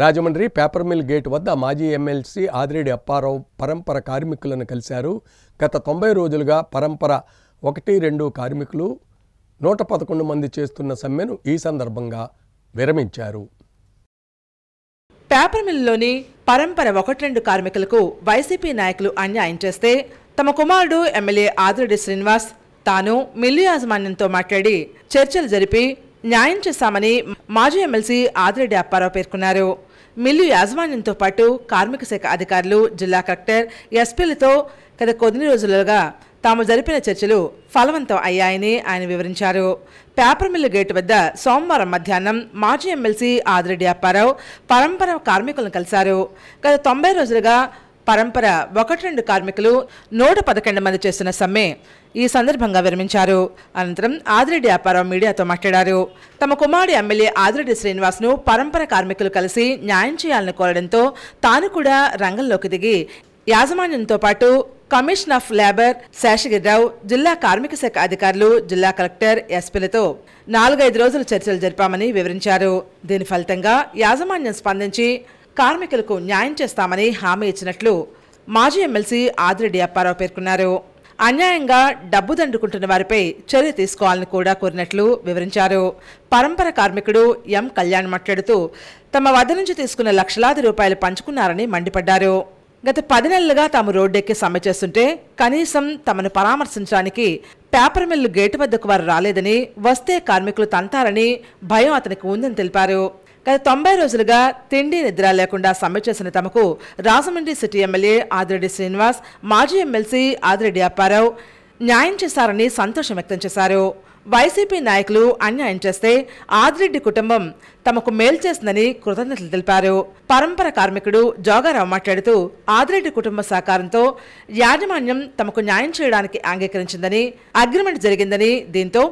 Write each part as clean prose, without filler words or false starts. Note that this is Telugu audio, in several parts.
రాజమండ్రి పేపర్ మిల్ గేట్ వద్ద మాజీ ఎమ్మెల్సీ ఆదిరెడ్డి అప్పారావు పరంపర కార్మికులను కలిశారు. గత 90 రోజులుగా పరంపర 1-2 కార్మికులు 111 మంది చేస్తున్న సమ్మెను ఈ సందర్భంగా విరమించారు. పేపర్ మిల్లులోని పరంపర 1-2 కార్మికులకు వైసీపీ నాయకులు అన్యాయం చేస్తే తమ కుమారుడు ఎమ్మెల్యే ఆదిరెడ్డి శ్రీనివాస్ తాను మిల్లు యాజమాన్యంతో మాట్లాడి చర్చలు జరిపి న్యాయం చేశామని మాజీ ఎమ్మెల్సీ ఆదిరెడ్డి అప్పారావు పేర్కొన్నారు. మిల్లు యాజమాన్యంతో పాటు కార్మిక శాఖ అధికారులు, జిల్లా కలెక్టర్, ఎస్పీలతో గత కొన్ని రోజులుగా తాము జరిపిన చర్చలు ఫలవంతం అయ్యాయని ఆయన వివరించారు. పేపర్ మిల్లు గేటు వద్ద సోమవారం మధ్యాహ్నం మాజీ ఎమ్మెల్సీ ఆదిరెడ్డి అప్పారావు పరంపర కార్మికులను కలిశారు. గత 90 రోజులుగా పరంపర 1-2 కార్మికులు 111 మంది చేస్తున్న సమ్మె ఈ సందర్భంగా విరమించారు. అనంతరం ఆదిరెడ్డి అప్పారావు మీడియాతో మాట్లాడారు. తమ కుమారుడు ఎమ్మెల్యే ఆదిరెడ్డి శ్రీనివాస్ను పరంపర కార్మికులు కలిసి న్యాయం చేయాలని కోరడంతో తాను కూడా రంగంలోకి దిగి యాజమాన్యంతో పాటు కమిషన్ ఆఫ్ లేబర్ శేషగిరిరావు, జిల్లా కార్మిక శాఖ అధికారులు, జిల్లా కలెక్టర్, ఎస్పీలతో 4-5 రోజులు చర్చలు జరిపామని వివరించారు. దీని ఫలితంగా యాజమాన్యం స్పందించి కార్మికులకు న్యాయం చేస్తామని హామీ ఇచ్చినట్లు మాజీ ఎమ్మెల్సీ ఆదిరెడ్డి అప్పారావు పేర్కొన్నారు. అన్యాయంగా డబ్బు దండుకుంటున్న వారిపై చర్య తీసుకోవాలని కూడా కోరినట్లు వివరించారు. పరంపర కార్మికుడు ఎం కళ్యాణ్ మాట్లాడుతూ తమ వద్ద నుంచి తీసుకున్న లక్షలాది రూపాయలు పంచుకున్నారని మండిపడ్డారు. గత 10 నెలలుగా తాము రోడ్డెక్కి సమ్మె చేస్తుంటే కనీసం తమను పరామర్శించడానికి పేపర్ మిల్లు గేటు వద్దకు వారు రాలేదని, వస్తే కార్మికులు తంతారని భయం అతనికి ఉందని తెలిపారు. గత 90 రోజులుగా తిండి నిద్ర లేకుండా సమ్మె చేసిన తమకు రాజమండ్రి సిటీ ఎమ్మెల్యే ఆదిరెడ్డి శ్రీనివాస్, మాజీ ఎమ్మెల్సీ ఆదిరెడ్డి అప్పారావు న్యాయం చేశారని సంతోషం వ్యక్తం చేశారు. వైసీపీ నాయకులు అన్యాయం చేస్తే ఆదిరెడ్డి కుటుంబం తమకు మేలు చేస్తుందని కృతజ్ఞతలు తెలిపారు. పరంపర కార్మికుడు జోగారావు మాట్లాడుతూ ఆదిరెడ్డి కుటుంబ సహకారంతో యాజమాన్యం తమకు న్యాయం చేయడానికి అంగీకరించిందని, అగ్రిమెంట్ జరిగిందని, దీంతో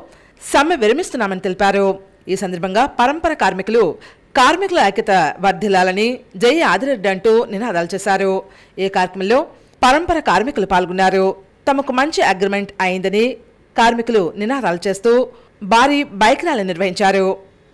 సమ్మె విరమిస్తున్నామని తెలిపారు. ఈ సందర్భంగా పరంపర కార్మికుల ఐక్యత వర్ధిల్లాలని, జై ఆదిరెడ్డి అంటూ నినాదాలు చేశారు. ఈ కార్యక్రమంలో పరంపర కార్మికులు పాల్గొన్నారు. తమకు మంచి అగ్రిమెంట్ అయిందని కార్మికులు నినాదాలు చేస్తూ భారీ బైక్ ర్యాలీ నిర్వహించారు.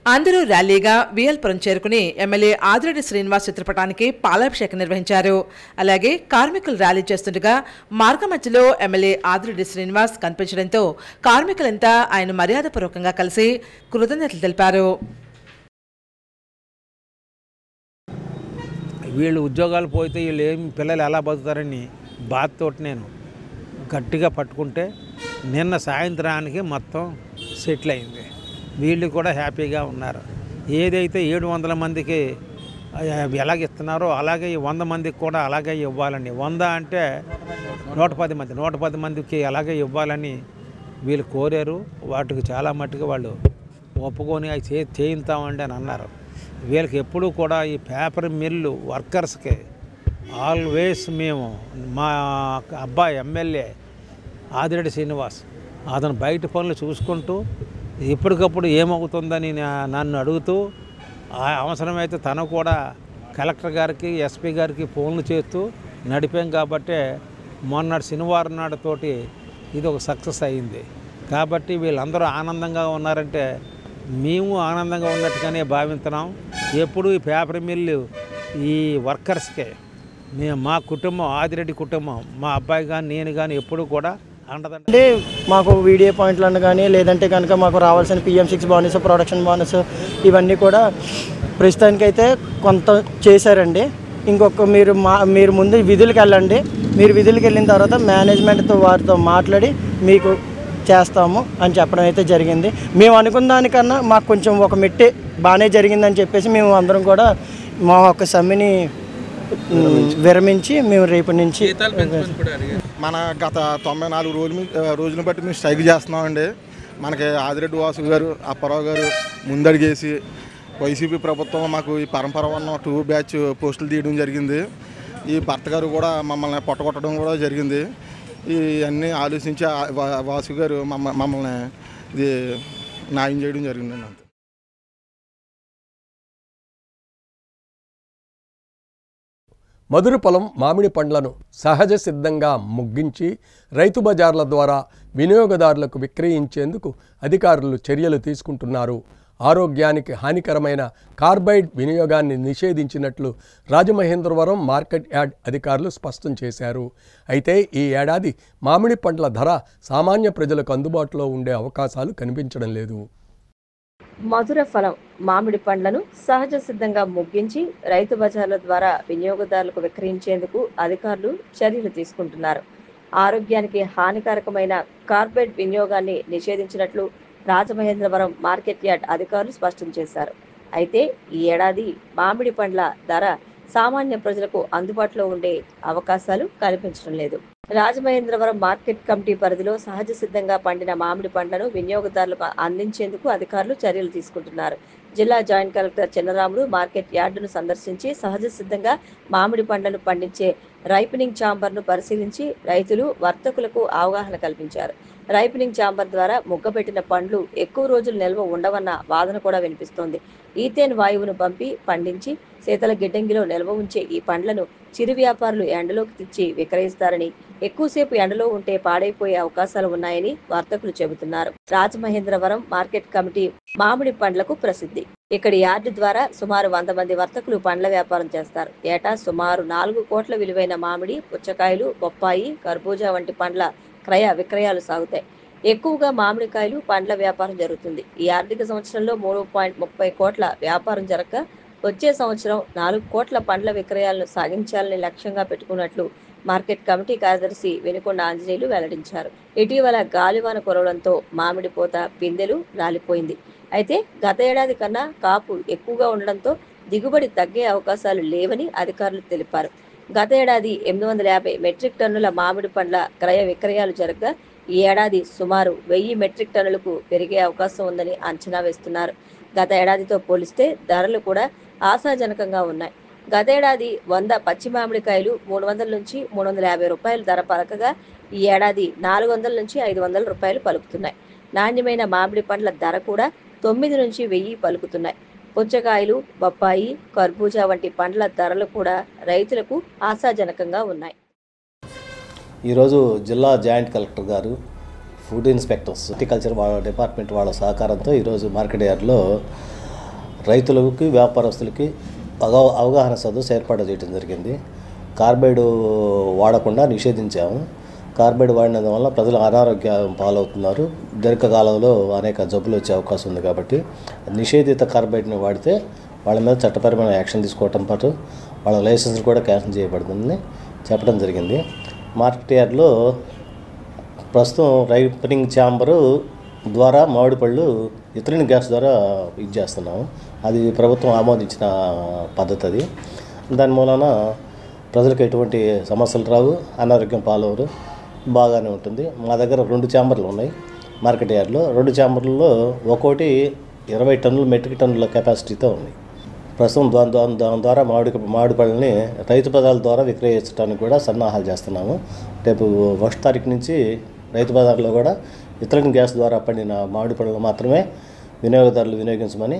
అందరూ ర్యాలీగా విఎల్పురం చేరుకుని ఎమ్మెల్యే ఆదిరెడ్డి శ్రీనివాస్ చిత్రపటానికి పాలాభిషేకం నిర్వహించారు. అలాగే కార్మికులు ర్యాలీ చేస్తుండగా మార్గ మధ్యలో ఎమ్మెల్యే ఆదిరెడ్డి శ్రీనివాస్ కనిపించడంతో కార్మికులంతా ఆయన మర్యాదపూర్వకంగా కలిసి కృతజ్ఞతలు తెలిపారు. వీళ్ళు ఉద్యోగాలు పోతే వీళ్ళు పిల్లలు ఎలా బతుకుతారని బాధతో నేను గట్టిగా పట్టుకుంటే నిన్న సాయంత్రానికి మొత్తం సెటిల్ అయింది. వీళ్ళు కూడా హ్యాపీగా ఉన్నారు. ఏదైతే 700 మందికి ఎలాగిస్తున్నారో అలాగే 100 మందికి కూడా అలాగే ఇవ్వాలని, 100 అంటే 110 మందికి అలాగే ఇవ్వాలని వీళ్ళు కోరారు. వాటికి చాలా మట్టుకు వాళ్ళు ఒప్పుకొని అవి చేయిస్తామండి అని అన్నారు. వీళ్ళకి ఎప్పుడూ కూడా ఈ పేపర్ మిల్లు వర్కర్స్కి ఆల్వేస్ మేము, మా అబ్బాయి ఎమ్మెల్యే ఆదిరెడ్డి శ్రీనివాస్ అతను బయట పనులు చూసుకుంటూ ఎప్పటికప్పుడు ఏమవుతుందని నన్ను అడుగుతూ, అవసరమైతే తను కూడా కలెక్టర్ గారికి, ఎస్పీ గారికి ఫోన్లు చేస్తూ నడిపాం. కాబట్టి మొన్నటి శనివారం నాడుతోటి ఇది ఒక సక్సెస్ అయింది. కాబట్టి వీళ్ళందరూ ఆనందంగా ఉన్నారంటే మేము ఆనందంగా ఉన్నట్టుగానే భావిస్తున్నాం. ఎప్పుడు ఈ పేపర్ మిల్లు ఈ వర్కర్స్కే మా కుటుంబం, ఆదిరెడ్డి కుటుంబం, మా అబ్బాయి కానీ నేను కానీ ఎప్పుడు కూడా అంటే మాకు వీడియో పాయింట్లను కానీ లేదంటే కనుక మాకు రావాల్సిన PM6 బోనస్, ప్రొడక్షన్ బోనస్ ఇవన్నీ కూడా ప్రస్తుతానికైతే కొంత చేశారండి. ఇంకొక మీరు ముందు విధులకు వెళ్ళండి. మీరు విధులకు వెళ్ళిన తర్వాత మేనేజ్మెంట్తో వారితో మాట్లాడి మీకు చేస్తాము అని చెప్పడం అయితే జరిగింది. మేము అనుకున్న దానికన్నా మాకు కొంచెం ఒక మెట్టే బాగానే జరిగిందని చెప్పేసి మేము అందరం కూడా మా యొక్క సమ్మెని విరమించి మేము రేపటి నుంచి మన గత 94 రోజులను బట్టి మేము స్ట్రైక్ చేస్తున్నామండి. మనకి ఆదిరెడ్డి వాసు గారు, అప్పారావు గారు ముందడిగేసి వైసీపీ ప్రభుత్వం మాకు ఈ పరంపర 1-2 బ్యాచ్ పోస్టులు తీయడం జరిగింది. ఈ భర్త గారు కూడా మమ్మల్ని పొట్టగొట్టడం కూడా జరిగింది. ఇవన్నీ ఆలోచించి వాసు గారు మమ్మల్ని ఇది న్యాయం చేయడం జరిగిందండి. అంతే. మధుర పొలం మామిడి పండ్లను సహజ సిద్ధంగా ముగ్గించి రైతు బజార్ల ద్వారా వినియోగదారులకు విక్రయించేందుకు అధికారులు చర్యలు తీసుకుంటున్నారు. ఆరోగ్యానికి హానికరమైన కార్బైడ్ వినియోగాన్ని నిషేధించినట్లు రాజమహేంద్రవరం మార్కెట్ యార్డ్ అధికారులు స్పష్టం చేశారు. అయితే ఈ ఏడాది మామిడి పండ్ల ధర సామాన్య ప్రజలకు అందుబాటులో ఉండే అవకాశాలు కనిపించడం లేదు. మధుర ఫలం మామిడి పండ్లను సహజ సిద్ధంగా ముగ్గించి రైతు బజార్ల ద్వారా వినియోగదారులకు విక్రయించేందుకు అధికారులు చర్యలు తీసుకుంటున్నారు. ఆరోగ్యానికి హానికారకమైన కార్బైడ్ వినియోగాన్ని నిషేధించినట్లు రాజమహేంద్రవరం మార్కెట్ యార్డ్ అధికారులు స్పష్టం చేశారు. అయితే ఈ ఏడాది మామిడి పండ్ల ధర సామాన్య ప్రజలకు అందుబాటులో ఉండే అవకాశాలు కనిపించడం లేదు. రాజమహేంద్రవరం మార్కెట్ కమిటీ పరిధిలో సహజ సిద్ధంగా పండిన మామిడి పండ్లను వినియోగదారులకు అందించేందుకు అధికారులు చర్యలు తీసుకుంటున్నారు. జిల్లా జాయింట్ కలెక్టర్ చిన్నరాములు మార్కెట్ యార్డును సందర్శించి సహజ సిద్ధంగా మామిడి పండ్లను పండించే రైపనింగ్ ఛాంబర్ను పరిశీలించి రైతులు వర్తకులకు అవగాహన కల్పించారు. రైపనింగ్ ఛాంబర్ ద్వారా ముగ్గబెట్టిన పండ్లు ఎక్కువ రోజులు నిల్వ ఉండవన్న వాదన కూడా వినిపిస్తోంది. ఈథేన్ వాయువును పంపి పండించి శీతల గిడ్డంగిలో నిల్వ ఉంచే ఈ పండ్లను చిరు వ్యాపారులు ఎండలోకి తెచ్చి విక్రయిస్తారని, ఎక్కువసేపు ఎండలో ఉంటే పాడైపోయే అవకాశాలు ఉన్నాయని వర్తకులు చెబుతున్నారు. రాజమహేంద్రవరం మార్కెట్ కమిటీ మామిడి పండ్లకు ప్రసిద్ధి. ఇక్కడి యార్డు ద్వారా సుమారు 100 మంది వర్తకులు పండ్ల వ్యాపారం చేస్తారు. ఏటా సుమారు 4 కోట్ల విలువైన మామిడి, పుచ్చకాయలు, బొప్పాయి, కర్బూజా వంటి పండ్ల క్రయ విక్రయాలు సాగుతాయి. ఎక్కువగా మామిడికాయలు పండ్ల వ్యాపారం జరుగుతుంది. ఈ ఆర్థిక సంవత్సరంలో 3.30 కోట్ల వ్యాపారం జరగక వచ్చే సంవత్సరం 4 కోట్ల పండ్ల విక్రయాలను సాగించాలని లక్ష్యంగా పెట్టుకున్నట్లు మార్కెట్ కమిటీ కార్యదర్శి వెనుకొండ ఆంజనేయులు వెల్లడించారు. ఇటీవల గాలివాన కురవడంతో మామిడి పూత పిందెలు రాలిపోయింది. అయితే గత ఏడాది కన్నా కాపు ఎక్కువగా ఉండడంతో దిగుబడి తగ్గే అవకాశాలు లేవని అధికారులు తెలిపారు. గత ఏడాది 850 మెట్రిక్ టన్నుల మామిడి పండ్ల క్రయ విక్రయాలు జరగగా ఈ ఏడాది సుమారు 1000 మెట్రిక్ టన్నులకు పెరిగే అవకాశం ఉందని అంచనా వేస్తున్నారు. గత ఏడాదితో పోలిస్తే ధరలు కూడా ఆశాజనకంగా ఉన్నాయి. గతేడాది 100 పచ్చి మామిడికాయలు 300 నుంచి 350 రూపాయలు ధర పలకగా ఈ ఏడాది 400 నుంచి 500 రూపాయలు పలుకుతున్నాయి. నాణ్యమైన మామిడి పండ్ల ధర కూడా 9 నుంచి 1000 పలుకుతున్నాయి. పుచ్చకాయలు, బొప్పాయి, కర్బూజా వంటి పండ్ల ధరలు కూడా రైతులకు ఆశాజనకంగా ఉన్నాయి. ఈరోజు జిల్లా జాయింట్ కలెక్టర్ గారు, ఫుడ్ ఇన్స్పెక్టర్స్, హార్టికల్చర్ వాళ్ళ డిపార్ట్మెంట్ వాళ్ళ సహకారంతో ఈరోజు మార్కెట్ యార్డ్లో రైతులకి, వ్యాపారస్తులకి అవగాహన సదస్సు ఏర్పాటు చేయడం జరిగింది. కార్బైడ్ వాడకుండా నిషేధించాము. కార్బైడ్ వాడినందు వల్ల ప్రజలు అనారోగ్యం పాలవుతున్నారు. దీర్ఘకాలంలో అనేక జబ్బులు వచ్చే అవకాశం ఉంది. కాబట్టి నిషేధిత కార్బైడ్ని వాడితే వాళ్ళ మీద చట్టపరమైన యాక్షన్ తీసుకోవటం పాటు వాళ్ళ లైసెన్స్ కూడా క్యాన్సిల్ చేయబడుతుందని చెప్పడం జరిగింది. మార్కెట్ యార్డ్లో ప్రస్తుతం రైపనింగ్ ఛాంబరు ద్వారా మామిడి పళ్ళు ఇథిలిన్ గ్యాస్ ద్వారా ఇది చేస్తున్నాము. అది ప్రభుత్వం ఆమోదించిన పద్ధతి. అది దాని మూలన ప్రజలకు ఎటువంటి సమస్యలు రావు, అనారోగ్యం పాలవరు, బాగానే ఉంటుంది. మా దగ్గర 2 ఛాంబర్లు ఉన్నాయి మార్కెట్ యార్డ్లో. 2 ఛాంబర్లలో ఒక్కోటి 20 టన్నుల మెట్రిక్ టన్నుల కెపాసిటీతో ఉంది. ప్రస్తుతం దాని ద్వారా మామిడి పళ్ళని రైతు బజార్ల ద్వారా విక్రయించడానికి కూడా సన్నాహాలు చేస్తున్నాము. రేపు 1 తారీఖు నుంచి రైతు బజార్లో కూడా ఇథిలిన్ గ్యాస్ ద్వారా పండిన మామిడి పళ్ళను మాత్రమే వినియోగదారులు వినియోగించమని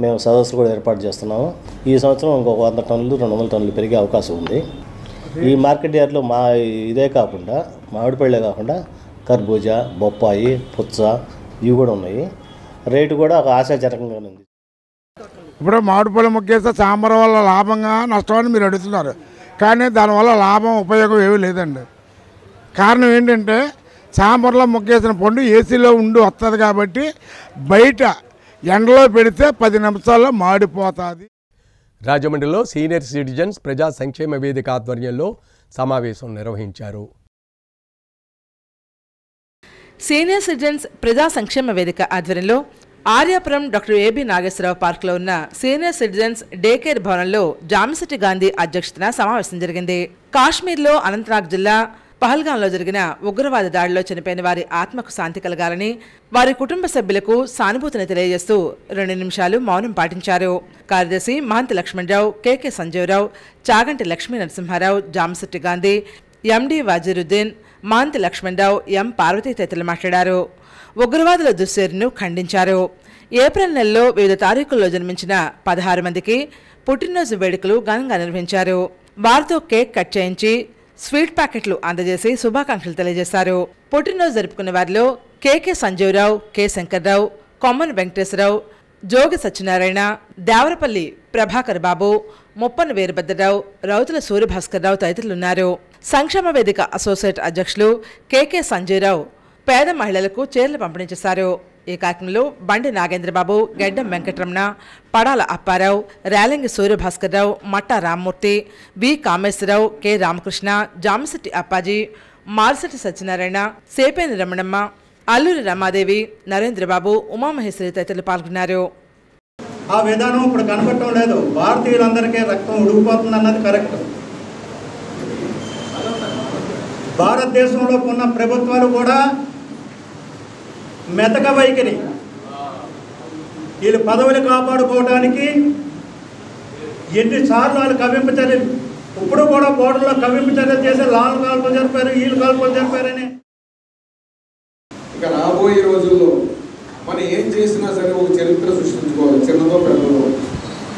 మేము సదస్సులు కూడా ఏర్పాటు చేస్తున్నాము. ఈ సంవత్సరం ఇంకొక 100 టన్నులు 200 టన్నులు పెరిగే అవకాశం ఉంది. ఈ మార్కెట్ యార్డ్లో ఇదే కాకుండా మామిడి పళ్ళే కాకుండా కర్బూజా, బొప్పాయి, పుచ్చ ఇవి కూడా ఉన్నాయి. రేటు కూడా ఒక ఆశాజనకంగా ఉంది. ఇప్పుడు మామిడి పళ్ళు ముగ్గేస్తే సాంబార్ వల్ల లాభంగా నష్టమని మీరు అడుగుతున్నారు. కానీ దానివల్ల లాభం ఉపయోగం ఏమీ లేదండి. కారణం ఏంటంటే సాంబార్లో ముగ్గేసిన పండు ఏసీలో ఉండి వస్తుంది కాబట్టి బయట ఎండలో పెడితే 10 నిమిషాల్లో మాడిపోతుంది. రాజమండ్రిలో సీనియర్ సిటిజన్స్ ప్రజా సంక్షేమ వేదిక ఆధ్వర్యంలో సమావేశం నిర్వహించారు. సీనియర్ సిటిజన్స్ ప్రజా సంక్షేమ వేదిక ఆధ్వర్యంలో ఆర్యాపురం డాక్టర్ ఏబి నాగేశ్వరరావు పార్క్లో ఉన్న సీనియర్ సిటిజన్స్ డే కేర్ భవనంలో జామిసిటీ గాంధీ అధ్యక్షతన సమావేశం జరిగింది. కాశ్మీర్లో అనంతనాగ్ జిల్లా పహల్గాంలో జరిగిన ఉగ్రవాద దాడిలో చనిపోయిన వారి ఆత్మకు శాంతి కలగాలని, వారి కుటుంబ సభ్యులకు సానుభూతిని తెలియజేస్తూ 2 నిమిషాలు మౌనం పాటించారు. కార్యదర్శి మహంతి లక్ష్మణరావు, కెకే సంజీవరావు, చాగంటి లక్ష్మీ నరసింహారావు, జామిసిటీ గాంధీ, ఎండి వాజీరుద్దీన్, మహంతి లక్ష్మణరావు, ఎం పార్వతీ తదితరులు మాట్లాడారు. ఉగ్రవాదుల దుశ్చర్యను ఖండించారు. ఏప్రిల్ నెలలో వివిధ తారీఖుల్లో జన్మించిన 16 మందికి పుట్టినరోజు వేడుకలు ఘనంగా నిర్వహించారు. వారితో కేక్ కట్ చేయించి స్వీట్ ప్యాకెట్లు అందజేసి శుభాకాంక్షలు తెలియజేశారు. పుట్టినరోజు జరుపుకున్న వారిలో కెకే సంజీవరావు, కె శంకర్రావు, కొమ్మన్ వెంకటేశ్వరరావు, జోగి సత్యనారాయణ, దేవరపల్లి ప్రభాకర్ బాబు, ముప్పన వీరభద్రరావు, రౌతుల సూర్యభాస్కర్రావు తదితరులున్నారు. సంక్షేమ వేదిక అసోసియేట్ అధ్యక్షులు కెకే సంజయరావు పేద మహిళలకు చీరలు పంపిణీ చేశారు. ఈ కార్యక్రమంలో బండి నాగేంద్రబాబు, గెడ్డం వెంకటరమణ, పడాల అప్పారావు, రేలంగి సూర్యభాస్కర్రావు, మట్టా రామ్మూర్తి, వి కామేశ్వరరావు, కె రామకృష్ణ, జామిశెట్టి అప్పాజీ, మార్సెట్టి సత్యనారాయణ, సేపేని రమణమ్మ, అల్లూరి రమాదేవి, నరేంద్రబాబు, ఉమామహేశ్వరి తదితరులు పాల్గొన్నారు. ఆ విధానం ఇప్పుడు కనపడటం లేదు. భారతీయులందరికీ రక్తం ఉడికిపోతుంది అన్నది కరెక్ట్. భారతదేశంలో ఉన్న ప్రభుత్వాలు కూడా మెతక వైఖరి, వీళ్ళు పదవులు కాపాడుకోవడానికి ఎన్నిసార్లు వాళ్ళు కవ్వింపు చర్యలు, ఇప్పుడు కూడా బోర్డులో కవ్వింపు చర్యలు చేసి లాల్ కాల్పులు జరిపారు, వీళ్ళు కాల్పులు జరిపారని. ఇక రాబోయే రోజుల్లో మనం ఏం చేసినా సరే ఒక చరిత్ర సృష్టించుకోవాలి. చిన్నదో పెద్దదో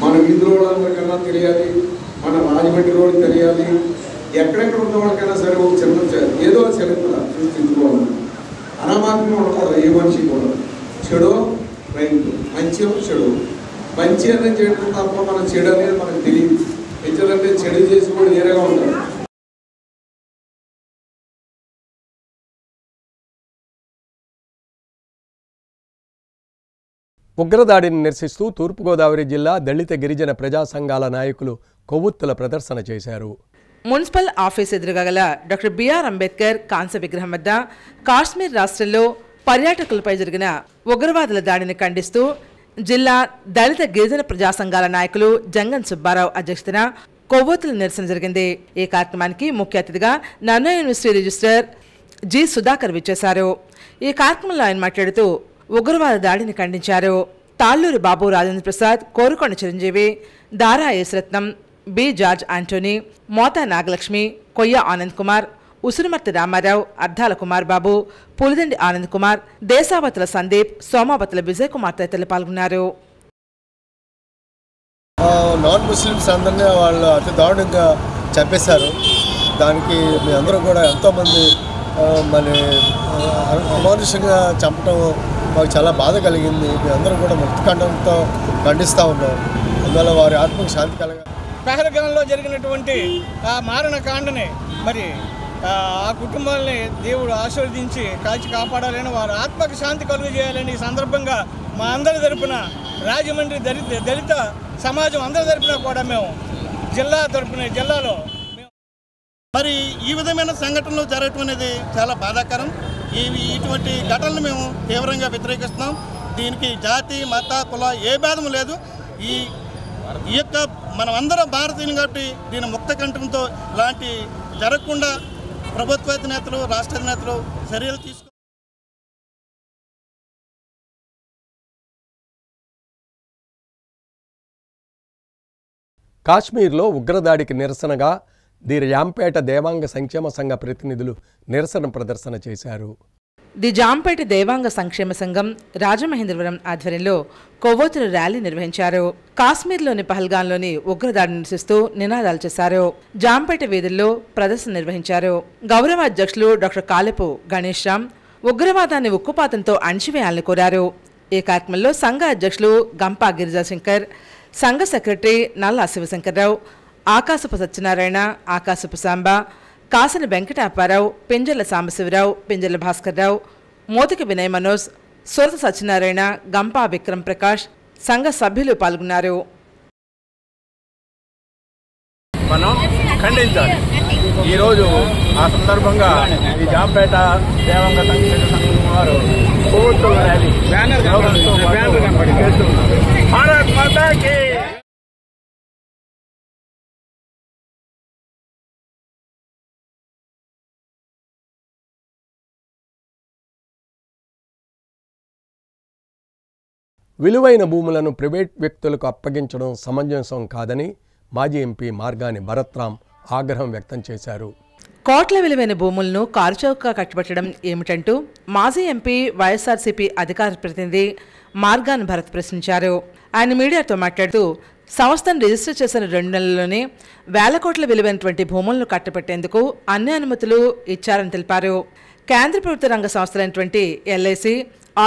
మన వీధుల వాళ్ళందరికన్నా తెలియాలి, మన రాజమండ్రి రోడ్డు తెలియాలి, ఎక్కడెక్కడ ఉన్న వాళ్ళకైనా సరే ఒక చిన్న ఏదో చరిత్ర సృష్టించుకోవాలి. అనమాత్రం ఉండకూడదు ఏ మనిషి కూడా. చెడు రైతు, మంచి చెడు, మంచి అనేది చేయడం తప్ప మనం చెడు అనేది మనకు తెలియదు. ఎందుకంటే చెడు చేసి కూడా వేరేగా ఉంటారు. ఉగ్రదాడిని నిరసిస్తూ తూర్పుగోదావరి జిల్లా దళిత గిరిజన ప్రజా సంఘాల నాయకులు కొవ్వొత్తుల ప్రదర్శన చేశారు. మున్సిపల్ ఆఫీస్ ఎదురుగా గల డాక్టర్ బిఆర్ అంబేద్కర్ కాంస్య విగ్రహం వద్ద కాశ్మీర్ రాష్ట్రంలో పర్యాటకులపై జరిగిన ఉగ్రవాదుల దాడిని ఖండిస్తూ జిల్లా దళిత గిరిజన ప్రజా సంఘాల నాయకులు జంగన్ సుబ్బారావు అధ్యక్షతన కొవ్వొత్తుల నిరసన జరిగింది. ఈ కార్యక్రమానికి ముఖ్య అతిథిగా నన్నో యూనివర్సిటీ రిజిస్ట్రార్ జి సుధాకర్ విచ్చేశారు. ఈ కార్యక్రమంలో ఆయన మాట్లాడుతూ ఉగ్రవాద దాడిని ఖండించారు. తాళ్ళూరి బాబు రాజేంద్ర ప్రసాద్, కోరుకొండ చిరంజీవి, దారా యేసురత్నం, బి జార్జ్ ఆంటోనీ, మోతా నాగలక్ష్మి, కొయ్య ఆనంద్ కుమార్, ఉసురుమర్తి రామారావు, అర్ధాల కుమార్ బాబు, పులిదండి ఆనంద్ కుమార్, దేశావతుల సందీప్, సోమావతుల విజయ్ కుమార్ తదితరులు పాల్గొన్నారు. నాన్ ముస్లిమ్స్ అందరినీ వాళ్ళు అతి దారుణంగా చంపేశారు. దానికి మీ అందరూ కూడా ఎంతోమంది మరి అమానుషంగా చంపడం మాకు చాలా బాధ కలిగింది. మీ అందరూ కూడా ముక్తఖండంతో ఖండిస్తూ ఉన్నాం. అందువల్ల వారి ఆత్మకు శాంతి కలగాలి. పెహల్గాంలో జరిగినటువంటి ఆ మారణకాండని మరి ఆ కుటుంబాలని దేవుడు ఆశీర్వదించి కాల్చి కాపాడాలని, వారి ఆత్మకు శాంతి కలుగజేయాలని ఈ సందర్భంగా మా అందరి తరపున రాజమండ్రి దళిత సమాజం అందరి తరపున కూడా మేము జిల్లాలో మరి ఈ విధమైన సంఘటనలు జరగటం అనేది చాలా బాధాకరం. ఇటువంటి ఘటనలు మేము తీవ్రంగా వ్యతిరేకిస్తున్నాం. దీనికి జాతి, మత, కుల ఏ భేదం లేదు. ఈ యొక్క మనం అందరం భారతీయులు కాబట్టి దీని ముక్త కంఠంతో ఇలాంటి జరగకుండా ప్రభుత్వాధినేతలు, రాష్ట్రాధినేతలు చర్యలు తీసుకు. కాశ్మీర్లో ఉగ్రదాడికి నిరసనగా ది జాంపేట దేవాంగ సంక్షేమ సంఘ ప్రతినిధులు నిరసన ప్రదర్శన చేశారు. ది జాంపేట దేవాంగ సంక్షేమ సంఘం రాజమహేంద్రవరం ఆధ్వర్యంలో కొవ్వొత్తుల ర్యాలీ నిర్వహించారు. కాశ్మీర్లోని పహల్గాంలోని ఉగ్రదాడిని నిరసిస్తూ నినాదాలు చేశారు. జాంపేట వీధుల్లో ప్రదర్శన నిర్వహించారు. గౌరవ అధ్యక్షులు డాక్టర్ కాలెపు గణేష్ రామ్ ఉగ్రవాదాన్ని ఉక్కుపాతంతో అణిచివేయాలని కోరారు. ఈ కార్యక్రమంలో సంఘ అధ్యక్షులు గంపా గిరిజాశంకర్, సంఘ సెక్రటరీ నల్లా శివశంకర్రావు, ఆకాశపు సత్యనారాయణ, ఆకాశపు సాంబ, కాసన వెంకటాపారావు, పింజర్ల సాంబశివరావు, పింజర్ల భాస్కర్రావు, మోతికి వినయ్ మనోజ్, సురత సత్యనారాయణ, గంపా విక్రమ్ ప్రకాష్ సంఘ సభ్యులు పాల్గొన్నారు. మనం ఖండించాలి. ఈరోజు ఆ సందర్భంగా ఈ జాంపేట దేవాంగ సంక్షేమ సంఘం వారు కొవ్వొత్తుల ర్యాలీ చేస్తున్నారు. భారత్ మాతాకి విలువైన భూములను ప్రైవేట్ వ్యక్తులకు అప్పగించడం సమంజసం కాదని మాజీ ఎంపీ మార్గాని భరత్రామ్ ఆగ్రహం వ్యక్తం చేశారు. కోట్ల విలువైన భూములను కారుచౌకగా కట్టబెట్టడం ఏమిటంటూ మాజీ ఎంపీ వైఎస్ఆర్సీపీ అధికార ప్రతినిధి మార్గాని భరత్ ప్రశ్నించారు. ఆయన మీడియాతో మాట్లాడుతూ సంస్థను రిజిస్టర్ చేసిన 2 నెలల్లోనే వేల కోట్ల విలువైనటువంటి భూములను కట్టబెట్టేందుకు అన్ని అనుమతులు ఇచ్చారని తెలిపారు. కేంద్ర ప్రభుత్వ రంగ సంస్థలైనటువంటి LIC,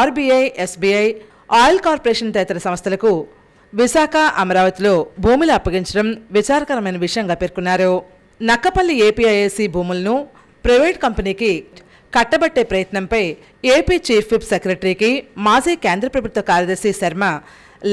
RBI, SBI, oil corporation తదితర సంస్థలకు విశాఖ, అమరావతిలో భూములు అప్పగించడం విచారకరమైన విషయంగా పేర్కొన్నారు. నక్కపల్లి ఏపీఐఏసీ భూములను ప్రైవేట్ కంపెనీకి కట్టబట్టే ప్రయత్నంపై ఏపీ చీఫ్ విప్ సెక్రటరీకి మాజీ కేంద్ర ప్రభుత్వ కార్యదర్శి శర్మ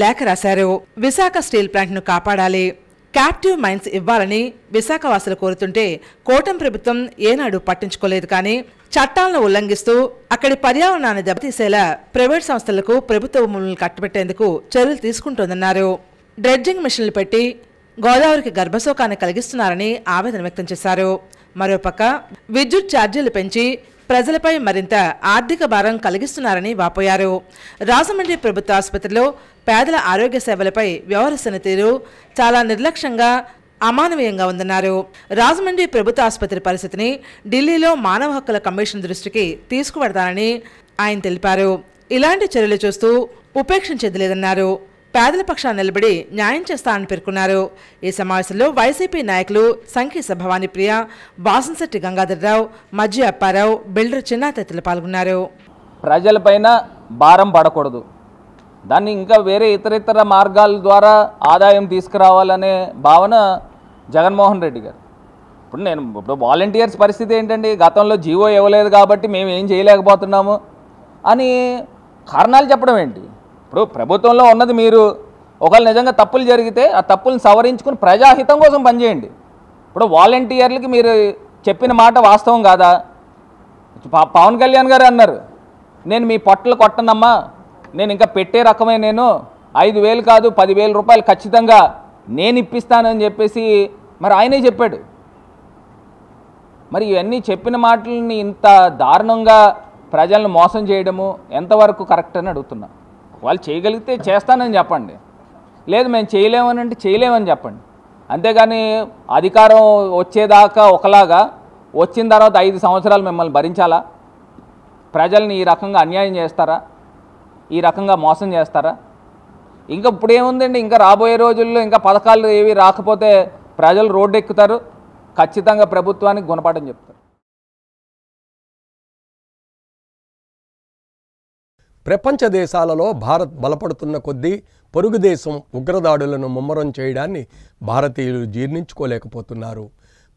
లేఖ రాశారు. విశాఖ స్టీల్ ప్లాంట్ను కాపాడాలి, క్యాప్టివ్ మైన్స్ ఇవ్వాలని విశాఖ వాసులు కోరుతుంటే కూటమి ప్రభుత్వం ఏనాడు పట్టించుకోలేదు. కానీ చట్టాలను ఉల్లంఘిస్తూ అక్కడి పర్యావరణాన్ని దెబ్బతీసేలా ప్రైవేట్ సంస్థలకు ప్రభుత్వ భూములను కట్టబెట్టేందుకు చర్యలు తీసుకుంటోందన్నారు. డ్రెడ్జింగ్ మిషన్లు పెట్టి గోదావరికి గర్భశోకాన్ని కలిగిస్తున్నారని ఆవేదన వ్యక్తం చేశారు. మరోపక్క విద్యుత్ ఛార్జీలు పెంచి ప్రజలపై మరింత ఆర్థిక భారం కలిగిస్తున్నారని వాపోయారు. రాజమండ్రి ప్రభుత్వ ఆసుపత్రిలో పేదల ఆరోగ్య సేవలపై వ్యవహరిస్తున్న తీరు చాలా నిర్లక్ష్యంగా, అమానవీయంగా ఉందన్నారు. రాజమండ్రి ప్రభుత్వ ఆసుపత్రి పరిస్థితిని ఢిల్లీలో మానవ హక్కుల కమిషన్ దృష్టికి తీసుకువెడతానని ఆయన తెలిపారు. ఇలాంటి చర్యలు చూస్తూ ఉపేక్షించేది లేదన్నారు. పేదల పక్షాన్ని నిలబడి న్యాయం చేస్తానని పేర్కొన్నారు. ఈ సమావేశంలో వైసీపీ నాయకులు సంకీస భవానీప్రియ, వాసంశెట్టి గంగాధర్రావు, మజ్జి అప్పారావు, బిల్డర్ చిన్నా తదితరులు పాల్గొన్నారు. ప్రజలపైన భారం పడకూడదు, దాన్ని ఇంకా వేరే ఇతరితర మార్గాల ద్వారా ఆదాయం తీసుకురావాలనే భావన జగన్మోహన్ రెడ్డి గారు. ఇప్పుడు వాలంటీర్స్ పరిస్థితి ఏంటండి? గతంలో జీవో ఇవ్వలేదు కాబట్టి మేము ఏం చేయలేకపోతున్నాము అని కారణాలు చెప్పడం ఏంటి? ఇప్పుడు ప్రభుత్వంలో ఉన్నది మీరు. ఒకవేళ నిజంగా తప్పులు జరిగితే ఆ తప్పులను సవరించుకుని ప్రజాహితం కోసం పనిచేయండి. ఇప్పుడు వాలంటీర్లకి మీరు చెప్పిన మాట వాస్తవం కాదా? పవన్ కళ్యాణ్ గారు అన్నారు, నేను మీ పొట్టలు కొట్టనమ్మా, నేను ఇంకా పెట్టే రకమే, నేను 5,000 కాదు 10,000 రూపాయలు ఖచ్చితంగా నేను ఇప్పిస్తానని చెప్పేసి మరి ఆయనే చెప్పాడు. మరి ఇవన్నీ చెప్పిన మాటలని ఇంత దారుణంగా ప్రజలను మోసం చేయడము ఎంతవరకు కరెక్ట్ అని అడుగుతున్నా. వాళ్ళు చేయగలిగితే చేస్తానని చెప్పండి, లేదు మేము చేయలేమని అంటే చేయలేమని చెప్పండి. అంతేగాని అధికారం వచ్చేదాకా ఒకలాగా, వచ్చిన తర్వాత 5 సంవత్సరాలు మిమ్మల్ని భరించాలా? ప్రజల్ని ఈ రకంగా అన్యాయం చేస్తారా? ఈ రకంగా మోసం చేస్తారా? ఇంకా ఇప్పుడు ఏముందండి, ఇంకా రాబోయే రోజుల్లో ఇంకా పథకాలు ఏవి రాకపోతే ప్రజలు రోడ్డు ఎక్కుతారు, ఖచ్చితంగా ప్రభుత్వానికి గుణపాఠం చెప్తారు. ప్రపంచ దేశాలలో భారత్ బలపడుతున్న కొద్దీ పొరుగు దేశం ఉగ్రదాడులను ముమ్మరం చేయడాన్ని భారతీయులు జీర్ణించుకోలేకపోతున్నారు.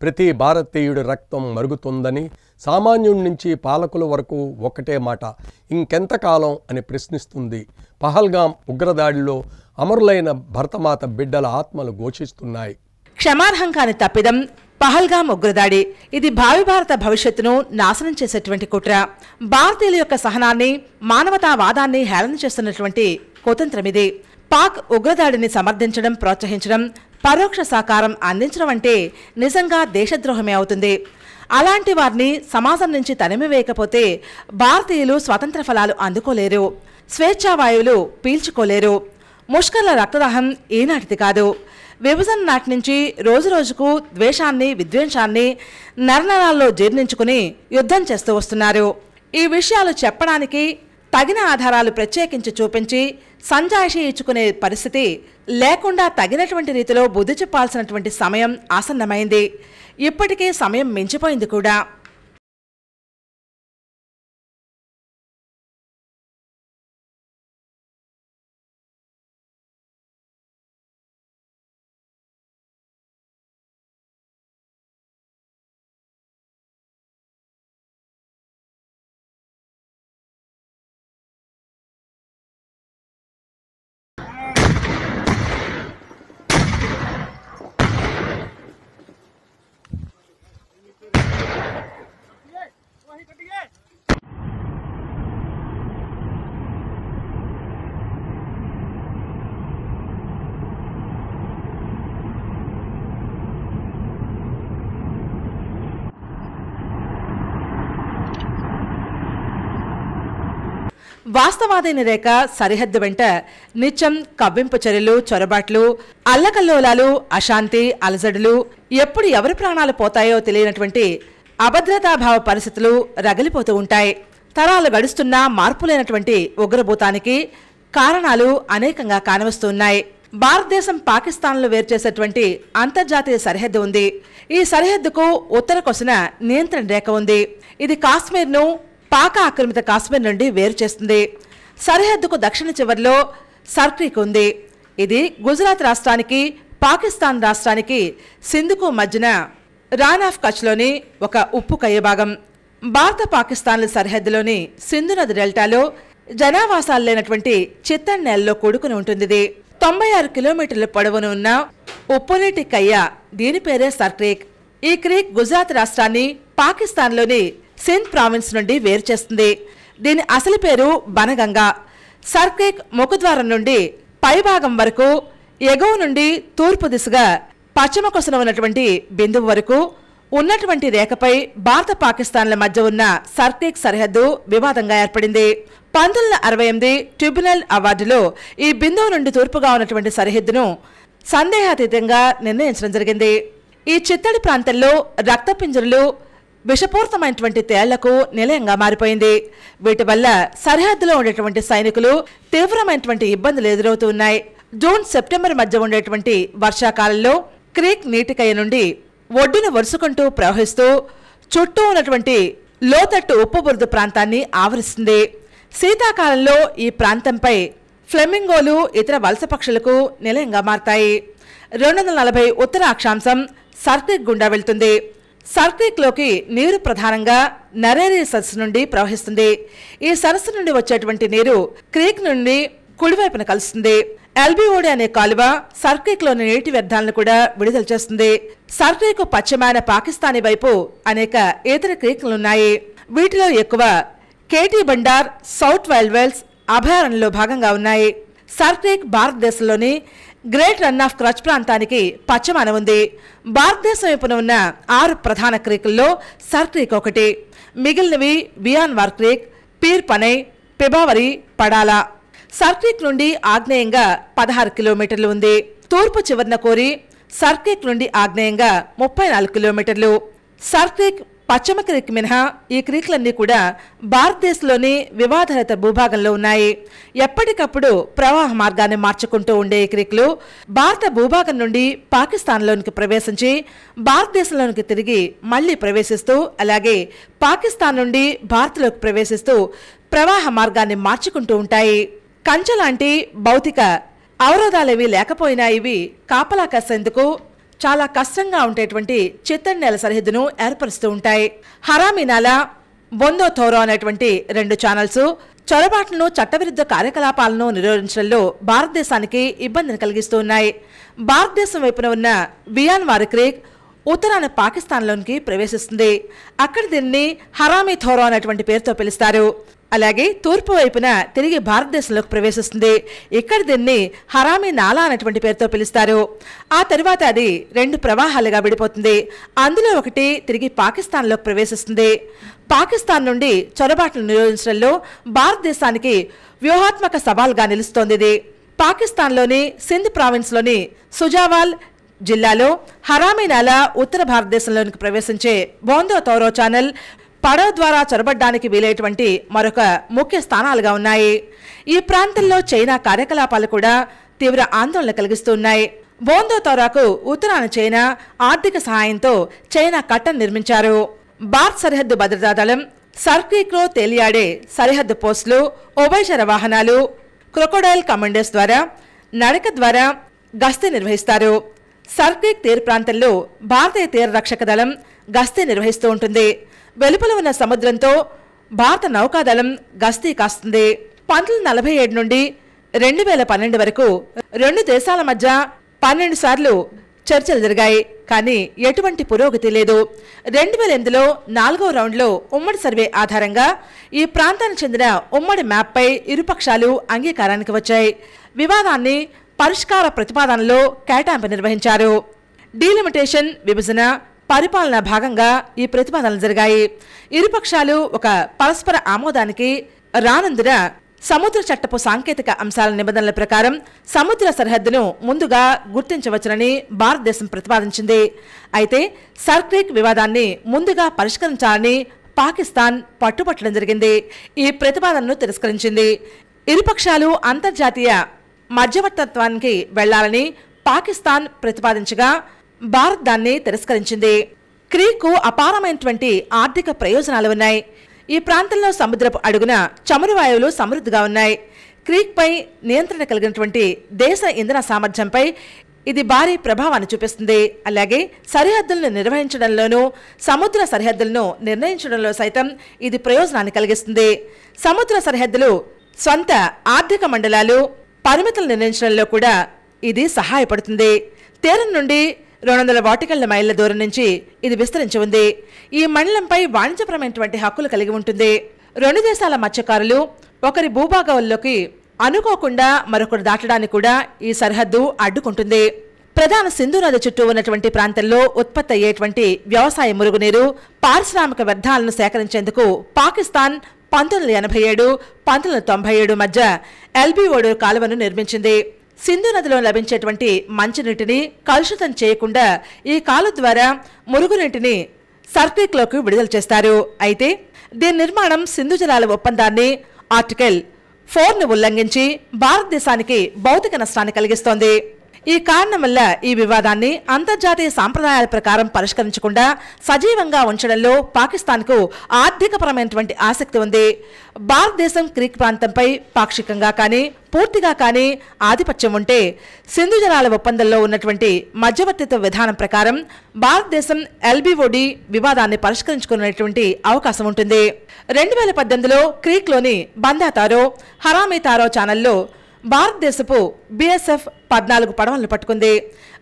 ప్రతి భారతీయుడి రక్తం మరుగుతుందని, సామాన్యుడి నుంచి పాలకుల వరకు ఒకటే మాట, ఇంకెంతకాలం అని ప్రశ్నిస్తుంది. పహల్గాం ఉగ్రదాడిలో అమరులైన భరతమాత బిడ్డల ఆత్మలు ఘోషిస్తున్నాయి. క్షమార్హం కాని తప్పిదం పహల్గాం ఉగ్రదాడి. ఇది భావి భారత భవిష్యత్తును నాశనం చేసేటువంటి కుట్ర. భారతీయుల యొక్క సహనాన్ని, మానవతావాదాన్ని హేళన చేస్తున్నటువంటి కుతంత్రం ఇది. పాక్ ఉగ్రదాడిని సమర్థించడం, ప్రోత్సహించడం, పరోక్ష సహకారం అందించడం అంటే నిజంగా దేశద్రోహమే అవుతుంది. అలాంటి వారిని సమాజం నుంచి తరిమివేయకపోతే భారతీయులు స్వతంత్ర ఫలాలు అందుకోలేరు, స్వేచ్ఛావాయువులు పీల్చుకోలేరు. ముష్కర్ల రక్తదాహం ఈనాటిది కాదు. విభజన నాటి నుంచి రోజురోజుకు ద్వేషాన్ని, విద్వేషాన్ని నరనరాల్లో జీర్ణించుకుని యుద్ధం చేస్తూ వస్తున్నారు. ఈ విషయాలు చెప్పడానికి తగిన ఆధారాలు ప్రత్యేకించి చూపించి సంజాయిషి ఇచ్చుకునే పరిస్థితి లేకుండా తగినటువంటి రీతిలో బుద్ధి చెప్పాల్సినటువంటి సమయం ఆసన్నమైంది. ఇప్పటికే సమయం మించిపోయింది కూడా. వాస్తవాదైన రేఖ సరిహద్దు వెంట నిత్యం కవ్వింపు చర్యలు, చొరబాట్లు, అల్లకల్లోలాలు, అశాంతి, అలజడులు, ఎప్పుడు ఎవరి ప్రాణాలు పోతాయో తెలియనటువంటి అభద్రతాభావ పరిస్థితులు రగిలిపోతూ ఉంటాయి. తరాలు గడుస్తున్నా మార్పులేనటువంటి ఉగ్రభూతానికి కారణాలు అనేకంగా కానవస్తున్నాయి. భారతదేశం పాకిస్తాన్లో వేరు చేసేటువంటి అంతర్జాతీయ సరిహద్దు ఉంది. ఈ సరిహద్దుకు ఉత్తర కొసన నియంత్రణ రేఖ ఉంది. ఇది కాశ్మీర్ను పాక ఆక్రమిత కాశ్మీర్ నుండి వేరు చేస్తుంది. సరిహద్దుకు దక్షిణ చివర్లో సర్క్రీక్ ఉంది. ఇది గుజరాత్ రాష్ట్రానికి పాకిస్తాన్ రాష్ట్రానికి సింధుకు మధ్యన రాన్ ఆఫ్ కచ్లోని ఒక ఉప్పు కయ్య భాగం. భారత పాకిస్తాన్ల సరిహద్దులోని సింధు నది డెల్టాలో జనావాసాలు లేనటువంటి చిత్తడి నేలలో కూడుకుని ఉంటుంది. 96 కిలోమీటర్ల పొడవును ఉన్న ఉప్పునీటి కయ్య, దీని పేరే సర్క్రీక్. ఈ క్రీక్ గుజరాత్ రాష్ట్రాన్ని పాకిస్తాన్లోని సింధ్ ప్రావిన్స్ నుండి వేరు చేస్తుంది. దీని అసలు పేరు బనగంగా. సర్క్రీక్ ముఖద్వారం నుండి పైభాగం వరకు, ఎగువ నుండి తూర్పు దిశగా పశ్చిమ కొసన ఉన్నటువంటి బిందువు వరకు ఉన్నటువంటి రేఖపై భారత పాకిస్తాన్ల మధ్య ఉన్న సర్క్రీక్ సరిహద్దు వివాదంగా ఏర్పడింది. 1968 ట్రిబ్యునల్ అవార్డులో ఈ బిందువు నుండి తూర్పుగా ఉన్నటువంటి సరిహద్దును సందేహాతీతంగా నిర్ణయించడం జరిగింది. ఈ చిత్తడి ప్రాంతంలో రక్తపింజరులు విషపూరితమైనటువంటి తేళ్లకు నిలయంగా మారిపోయింది. వీటి వల్ల సరిహద్దులో ఉండేటువంటి సైనికులు తీవ్రమైనటువంటి ఇబ్బందులు ఎదురవుతున్నాయి. జూన్ సెప్టెంబర్ మధ్య ఉండేటువంటి వర్షాకాలంలో క్రీక్ నీటికయ్య నుండి ఒడ్డును వరుసుకుంటూ ప్రవహిస్తూ చుట్టూ ఉన్నటువంటి లోతట్టు ఉప్పు బురద ప్రాంతాన్ని ఆవరిస్తుంది. శీతాకాలంలో ఈ ప్రాంతంపై ఫ్లెమింగోలు ఇతర వలస పక్షులకు నిలయంగా మారతాయి. 240 ఉత్తర అక్షాంశం సర్క్రీక్ గుండా వెళ్తుంది. సర్క్రీక్లోకి నీరు ప్రధానంగా నరేరి సరస్సు నుండి ప్రవహిస్తుంది. ఈ సరస్సు నుండి వచ్చేటువంటి నీరు క్రీక్ నుండి కుడివైపున కలుస్తుంది. ఎల్బిఓడి అనే కాలువ సర్క్రీక్లోని నీటి వ్యర్థాలను కూడా విడుదల చేస్తుంది. సర్క్రీక్ పశ్చిమాన పాకిస్తానీ వైపు అనేక ఇతర క్రీక్లున్నాయి. వీటిలో ఎక్కువ KT Bandar, south wild wells అభయారణ్యంలో భాగంగా ఉన్నాయి. సర్క్రీక్ భారతదేశంలోని గ్రేట్ రన్ ఆఫ్ కచ్ ప్రాంతానికి పశ్చిమాన ఉంది. భారతదేశం వైపున ఉన్న 6 ప్రధాన క్రీకుల్లో సర్క్రీక్ ఒకటి. మిగిలినవి బియాన్వార్ క్రీక్, పీర్ పనై, పిబావరి, పడాలా. సర్క్రీక్ నుండి ఆగ్నేయంగా 16 కిలోమీటర్లు ఉంది. తూర్పు చివరన కోరి సర్క్రీక్ నుండి ఆగ్నేయంగా 34 కిలోమీటర్లు. సర్క్రీక్ పశ్చిమ క్రీక్ మినహా ఈ క్రీక్లన్నీ కూడా భారతదేశంలోని వివాదరహిత భూభాగంలో ఉన్నాయి. ఎప్పటికప్పుడు ప్రవాహ మార్గాన్ని మార్చుకుంటూ ఉండే ఈ క్రీక్లు భారత భూభాగం నుండి పాకిస్తాన్లోనికి ప్రవేశించి భారతదేశంలోనికి తిరిగి మళ్లీ ప్రవేశిస్తూ, అలాగే పాకిస్తాన్ నుండి భారత్లోకి ప్రవేశిస్తూ ప్రవాహ మార్గాన్ని మార్చుకుంటూ ఉంటాయి. కంచె లాంటి భౌతిక అవరోధాలేవి లేకపోయినా ఇవి కాపలా కాసేందుకు చాలా కష్టంగా ఉండేటువంటి చిత్తడి నేల సరిహద్దును ఏర్పరుస్తూ ఉంటాయి. హరామీనాలా, బొందో థోరో అనేటువంటి 2 ఛానల్స్ చొరబాట్లను, చట్టవిరుద్ధ కార్యకలాపాలను నిరోధించడంలో భారతదేశానికి ఇబ్బందిని కలిగిస్తూ ఉన్నాయి. భారతదేశం వైపున ఉన్న బియాన్వార్ క్రీక్ ఉత్తరాన పాకిస్తాన్లోనికి ప్రవేశిస్తుంది. అక్కడ దీన్ని హరామీ థోరో అనేటువంటి పేరుతో పిలుస్తారు. అలాగే తూర్పు వైపున తిరిగి భారతదేశంలోకి ప్రవేశిస్తుంది. ఇక్కడ దీన్ని హరామీ నాలా అనేటువంటి పేరుతో పిలుస్తారు. ఆ తరువాత అది 2 ప్రవాహాలుగా విడిపోతుంది. అందులో ఒకటి తిరిగి పాకిస్తాన్లోకి ప్రవేశిస్తుంది. పాకిస్తాన్ నుండి చొరబాట్లను నిరోధించడంలో భారతదేశానికి వ్యూహాత్మక సవాల్గా నిలుస్తోంది. ఇది పాకిస్తాన్లోని సింధ్ ప్రావిన్స్లోని సుజావాల్ జిల్లాలో హరామీ నాలా ఉత్తర భారతదేశంలోనికి ప్రవేశించే బోందో థోరో ఛానల్ పడవ ద్వారా చొరబడ్డానికి వీలైనటువంటి మరొక ముఖ్య స్థానాలుగా ఉన్నాయి. ఈ ప్రాంతంలో చైనా కార్యకలాపాలు కూడా తీవ్ర ఆందోళన కలిగిస్తున్నాయి. బోందో థోరాకు ఉత్తరాన చైనా ఆర్థిక సహాయంతో చైనా కట్టను నిర్మించారు. భారత్ సరిహద్దు భద్రతా దళం సర్క్రీక్లో తేలియాడే సరిహద్దు పోస్టులు, ఉభయచర వాహనాలు, క్రొకోడైల్ కమాండోస్ ద్వారా నడక ద్వారా గస్తీ నిర్వహిస్తారు. సర్క్రీక్ తీర ప్రాంతంలో భారతీయ తీర రక్షక దళం గస్తీ నిర్వహిస్తూ ఉంటుంది. వెలుపల ఉన్న సముద్రంతో భారత నౌకాదళం గస్తీ కాస్తుంది. 1947 నుండి 2012 వరకు 2 దేశాల మధ్య 12 సార్లు చర్చలు జరిగాయి. కానీ ఎటువంటి పురోగతి లేదు. 2008లో 4వ రౌండ్లో ఉమ్మడి సర్వే ఆధారంగా ఈ ప్రాంతానికి చెందిన ఉమ్మడి మ్యాప్పై ఇరుపక్షాలు అంగీకారానికి వచ్చాయి. వివాదాన్ని పరిష్కార ప్రతిపాదనలో కేటాయింపు నిర్వహించారు. డీలిమిటేషన్, విభజన, పరిపాలన భాగంగా ఈ ప్రతిపాదనలు జరిగాయి. ఇరుపక్షాలు ఒక పరస్పర ఆమోదానికి రానందున సముద్ర చట్టపు సాంకేతిక అంశాల నిబంధనల ప్రకారం సముద్ర సరిహద్దును ముందుగా గుర్తించవచ్చునని భారతదేశం ప్రతిపాదించింది. అయితే సర్క్రీక్ వివాదాన్ని ముందుగా పరిష్కరించాలని పాకిస్తాన్ పట్టుబట్టడం జరిగింది. ఈ ప్రతిపాదనను తిరస్కరించింది. ఇరుపక్షాలు అంతర్జాతీయ మధ్యవర్తత్వానికి వెళ్లాలని పాకిస్తాన్ ప్రతిపాదించగా భారత్ దాన్ని తిరస్కరించింది. క్రీకు అపారమైనటువంటి ఆర్థిక ప్రయోజనాలు ఉన్నాయి. ఈ ప్రాంతంలో సముద్రపు అడుగున చమురు వాయువులు సమృద్ధిగా ఉన్నాయి. క్రీక్పై నియంత్రణ కలిగినటువంటి దేశ ఇంధన సామర్థ్యంపై ఇది భారీ ప్రభావాన్ని చూపిస్తుంది. అలాగే సరిహద్దులను నిర్వహించడంలోనూ సముద్ర సరిహద్దులను నిర్ణయించడంలో సైతం ఇది ప్రయోజనాన్ని కలిగిస్తుంది. సముద్ర సరిహద్దులు, స్వంత ఆర్థిక మండలాలు, పరిమితులు నిర్ణయించడంలో కూడా ఇది సహాయపడుతుంది. తీరం నుండి 200 వాటికళ్ల మైళ్ళ దూరం నుంచి ఇది విస్తరించి ఉంది. ఈ మండలంపై వాణిజ్యపరమైనటువంటి హక్కులు కలిగి ఉంటుంది. 2 దేశాల మత్స్యకారులు ఒకరి భూభాగాల్లోకి అనుకోకుండా మరొకరు దాటడానికి కూడా ఈ సరిహద్దు అడ్డుకుంటుంది. ప్రధాన సింధు నది చుట్టూ ఉన్నటువంటి ప్రాంతంలో ఉత్పత్తి అయ్యేటువంటి వ్యవసాయ మురుగునీరు, పారిశ్రామిక వ్యర్థాలను సేకరించేందుకు పాకిస్తాన్ 1987, 1997 మధ్య ఎల్బిఓడు కాలువను నిర్మించింది. సింధు నదిలో లభించేటువంటి మంచినీటిని కలుషితం చేయకుండా ఈ కాలువ ద్వారా మురుగునీటిని సర్క్రీక్లోకి విడుదల చేస్తారు. అయితే దీని నిర్మాణం సింధు జలాల ఒప్పందాన్ని ఆర్టికల్ 4ను ఉల్లంఘించి భారతదేశానికి భౌతిక నష్టాన్ని కలిగిస్తోంది. ఈ కారణం వల్ల ఈ వివాదాన్ని అంతర్జాతీయ సాంప్రదాయాల ప్రకారం పరిష్కరించకుండా సజీవంగా ఉంచడంలో పాకిస్తాన్కు ఆర్థికపరమైనటువంటి ఆసక్తి ఉంది. భారతదేశం క్రీక్ ప్రాంతంపై పాక్షికంగా కానీ పూర్తిగా కానీ ఆధిపత్యం ఉంటే సింధు జలాల ఒప్పందంలో ఉన్నటువంటి మధ్యవర్తిత్వ విధానం ప్రకారం భారతదేశం ఎల్బిఓడి వివాదాన్ని పరిష్కరించుకునేటువంటి అవకాశం ఉంటుంది. 2018లో క్రీక్లోని బందాతారో, హరామీ తారో ఛానల్లో భారతదేశపు బీఎస్ఎఫ్ 14 పడవలను పట్టుకుంది.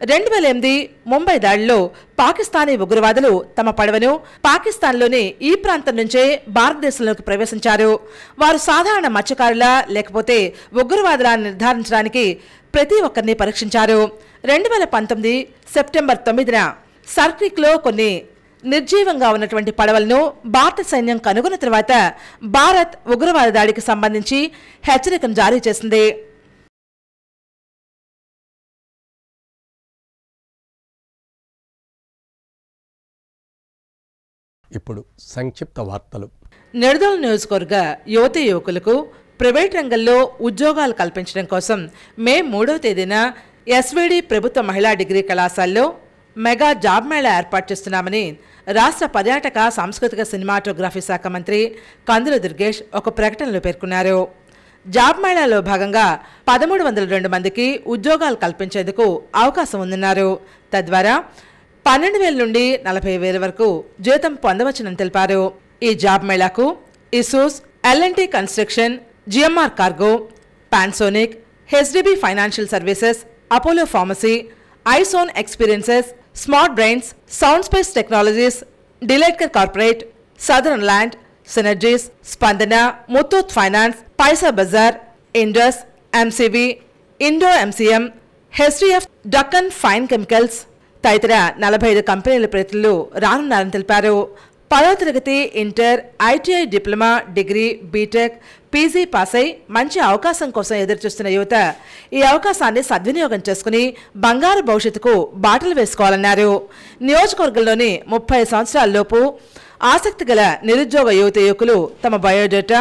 2008 ముంబై దాడిలో పాకిస్తానీ ఉగ్రవాదులు తమ పడవను పాకిస్తాన్లోని ఈ ప్రాంతం నుంచే భారతదేశంలోకి ప్రవేశించారు. వారు సాధారణ మత్స్యకారులా లేకపోతే ఉగ్రవాదులా నిర్ధారించడానికి ప్రతి ఒక్కరిని పరీక్షించారు. 2019 సెప్టెంబర్ 9న సర్క్రీక్లో కొన్ని నిర్జీవంగా ఉన్నటువంటి పడవలను భారత సైన్యం కనుగొన్న తర్వాత భారత్ ఉగ్రవాద దాడికి సంబంధించి హెచ్చరికను జారీ చేసింది. ఇప్పుడు సంక్షిప్త వార్తలు. నిడదోలు నియోజకవర్గ యువతీ యువకులకు ప్రైవేట్ రంగంలో ఉద్యోగాలు కల్పించడం కోసం మే 3వ తేదీన ఎస్వీడి ప్రభుత్వ మహిళా డిగ్రీ కళాశాలలో మెగా జాబ్ మేళా ఏర్పాటు చేస్తున్నామని రాష్ట్ర పర్యాటక సాంస్కృతిక సినిమాటోగ్రఫీ శాఖ మంత్రి కందుల దుర్గేష్ ఒక ప్రకటనలో పేర్కొన్నారు. జాబ్ మేళాలో భాగంగా 1302 మందికి ఉద్యోగాలు కల్పించేందుకు అవకాశం ఉందన్నారు. తద్వారా 12,000 నుండి 40,000 వరకు జీతం పొందవచ్చునని తెలిపారు. ఈ జాబ్ మేళాకు ఇసూస్, LNT construction, GMR cargo, Panasonic, HDB financial services, Apollo pharmacy, ఐసోన్ experiences, smart brains, sound space technologies, డిలైట్కర్ corporate, southern land, synergies, Spandana, Muthoot finance, Paisa Bazaar, Indus, MCB, Indo MCM, HDF, Deccan fine chemicals తదితర 45 కంపెనీల ప్రతినిధులు రానున్నారని తెలిపారు. 10వ తరగతి, inter, ITI diploma, degree, BTech, PG pass అయి మంచి అవకాశం కోసం ఎదురుచూస్తున్న యువత ఈ అవకాశాన్ని సద్వినియోగం చేసుకుని బంగారు భవిష్యత్తుకు బాటలు వేసుకోవాలన్నారు. నియోజకవర్గంలోని 30 సంవత్సరాల లోపు ఆసక్తి గల నిరుద్యోగ యువత యువకులు తమ బయోడేటా,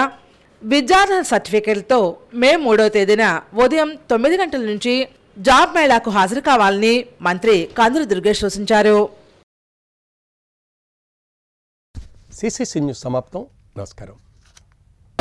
విద్యార్హత సర్టిఫికేట్లతో మే 3వ తేదీన ఉదయం 9 గంటల నుంచి జాబ్ మేళాకు హాజరు కావాలని మంత్రి కందుల దుర్గేష్ సూచించారు. సిసిసి న్యూస్ సమాప్తం. నమస్కారం.